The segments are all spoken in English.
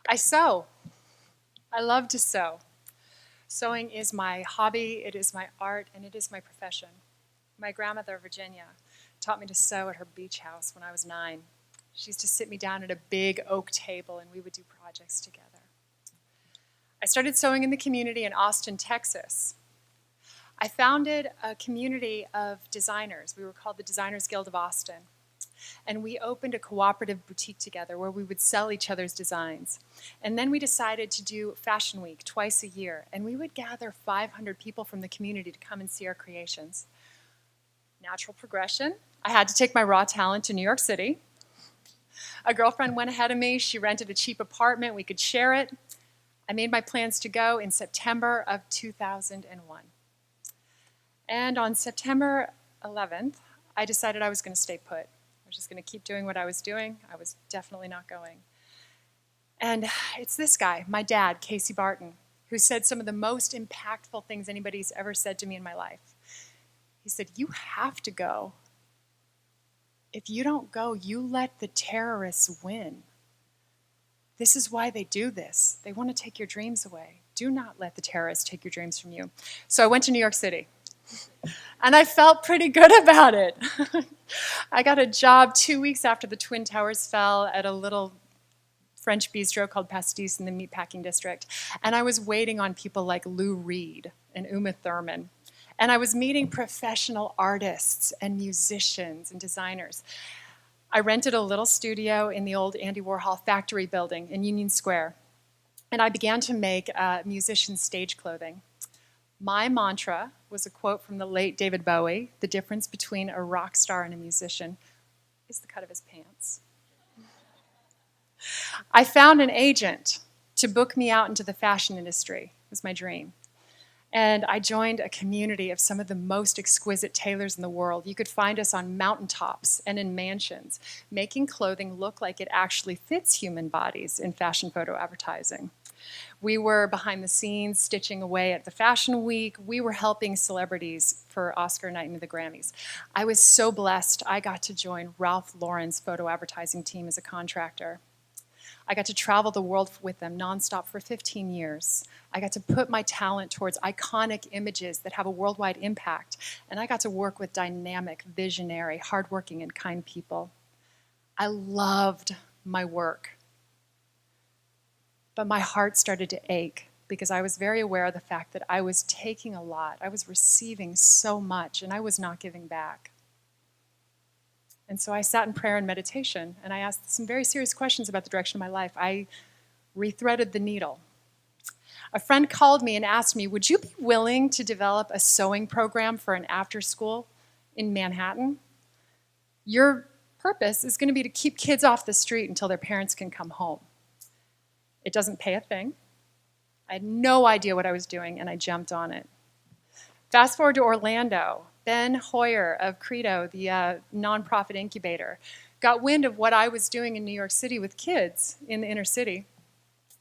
I sew. I love to sew. Sewing is my hobby, it is my art, and it is my profession. My grandmother, Virginia, taught me to sew at her beach house when I was 9. She used to sit me down at a big oak table and we would do projects together. I started sewing in the community in Austin, Texas. I founded a community of designers. We were called the Designers Guild of Austin. And we opened a cooperative boutique together where we would sell each other's designs. And then we decided to do Fashion Week twice a year, and we would gather 500 people from the community to come and see our creations. Natural progression. I had to take my raw talent to New York City. A girlfriend went ahead of me. She rented a cheap apartment. We could share it. I made my plans to go in September of 2001. And on September 11th, I decided I was going to stay put. I was just going to keep doing what I was doing. I was definitely not going. And it's this guy, my dad, Casey Barton, who said some of the most impactful things anybody's ever said to me in my life. He said, "You have to go. If you don't go, you let the terrorists win. This is why they do this. They want to take your dreams away. Do not let the terrorists take your dreams from you." So I went to New York City. And I felt pretty good about it. I got a job 2 weeks after the Twin Towers fell at a little French bistro called Pastis in the meatpacking district. And I was waiting on people like Lou Reed and Uma Thurman. And I was meeting professional artists and musicians and designers. I rented a little studio in the old Andy Warhol factory building in Union Square. And I began to make musician stage clothing. My mantra was a quote from the late David Bowie: "The difference between a rock star and a musician is the cut of his pants." I found an agent to book me out into the fashion industry. It was my dream. And I joined a community of some of the most exquisite tailors in the world. You could find us on mountaintops and in mansions, making clothing look like it actually fits human bodies in fashion photo advertising. We were behind the scenes, stitching away at the Fashion Week. We were helping celebrities for Oscar night and the Grammys. I was so blessed I got to join Ralph Lauren's photo advertising team as a contractor. I got to travel the world with them nonstop for 15 years. I got to put my talent towards iconic images that have a worldwide impact. And I got to work with dynamic, visionary, hardworking, and kind people. I loved my work. But my heart started to ache because I was very aware of the fact that I was taking a lot. I was receiving so much, and I was not giving back. And so I sat in prayer and meditation, and I asked some very serious questions about the direction of my life. I rethreaded the needle. A friend called me and asked me, "Would you be willing to develop a sewing program for an after school in Manhattan? Your purpose is going to be to keep kids off the street until their parents can come home." It doesn't pay a thing. I had no idea what I was doing, and I jumped on it. Fast forward to Orlando. Ben Hoyer of Credo, the nonprofit incubator, got wind of what I was doing in New York City with kids in the inner city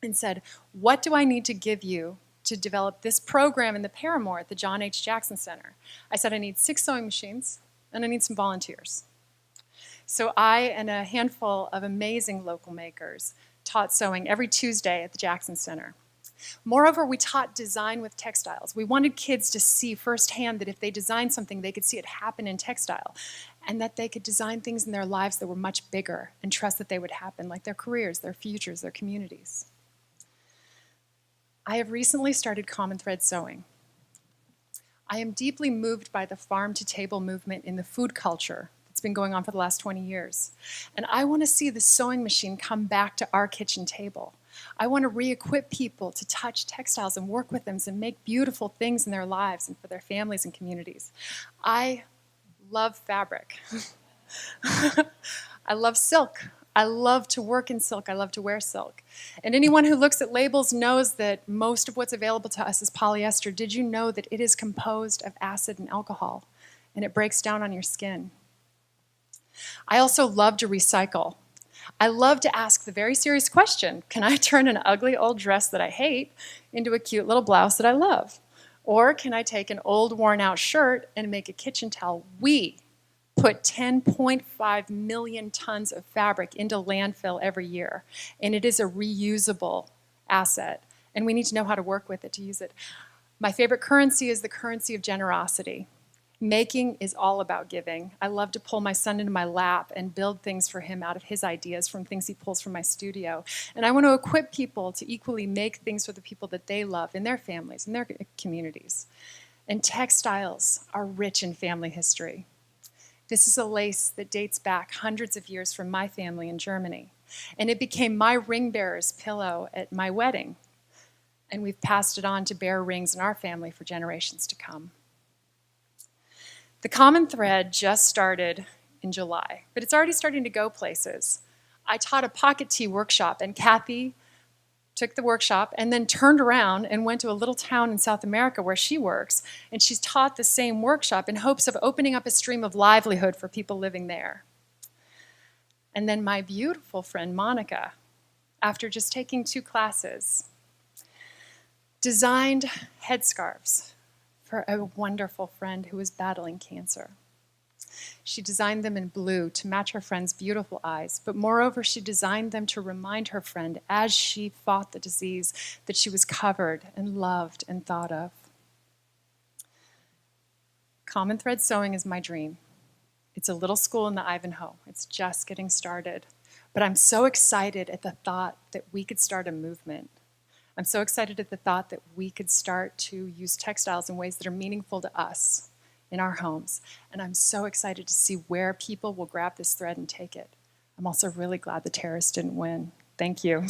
and said, "What do I need to give you to develop this program in the Paramore at the John H. Jackson Center?" I said, "I need 6 sewing machines, and I need some volunteers." So I and a handful of amazing local makers taught sewing every Tuesday at the Jackson Center. Moreover, we taught design with textiles. We wanted kids to see firsthand that if they designed something, they could see it happen in textile, and that they could design things in their lives that were much bigger and trust that they would happen, like their careers, their futures, their communities. I have recently started Common Thread Sewing. I am deeply moved by the farm-to-table movement in the food culture that's been going on for the last 20 years. And I want to see the sewing machine come back to our kitchen table. I want to re-equip people to touch textiles and work with them and make beautiful things in their lives and for their families and communities. I love fabric. I love silk. I love to work in silk. I love to wear silk. And anyone who looks at labels knows that most of what's available to us is polyester. Did you know that it is composed of acid and alcohol, and it breaks down on your skin? I also love to recycle. I love to ask the very serious question, can I turn an ugly old dress that I hate into a cute little blouse that I love? Or can I take an old worn out shirt and make a kitchen towel we put 10.5 million tons of fabric into landfill every year, and it is a reusable asset, and we need to know how to work with it to use it. My favorite currency is the currency of generosity. Making is all about giving. I love to pull my son into my lap and build things for him out of his ideas from things he pulls from my studio. And I want to equip people to equally make things for the people that they love in their families, in their communities. And textiles are rich in family history. This is a lace that dates back hundreds of years from my family in Germany. And it became my ring bearer's pillow at my wedding. And we've passed it on to bear rings in our family for generations to come. The Common Thread just started in July, but it's already starting to go places. I taught a pocket tee workshop, and Kathy took the workshop and then turned around and went to a little town in South America where she works, and she's taught the same workshop in hopes of opening up a stream of livelihood for people living there. And then my beautiful friend Monica, after just taking 2 classes, designed headscarves for a wonderful friend who was battling cancer. She designed them in blue to match her friend's beautiful eyes, but moreover, she designed them to remind her friend as she fought the disease that she was covered and loved and thought of. Common Thread Sewing is my dream. It's a little school in the Ivanhoe. It's just getting started. But I'm so excited at the thought that we could start a movement. I'm so excited at the thought that we could start to use textiles in ways that are meaningful to us in our homes. And I'm so excited to see where people will grab this thread and take it. I'm also really glad the terrorists didn't win. Thank you.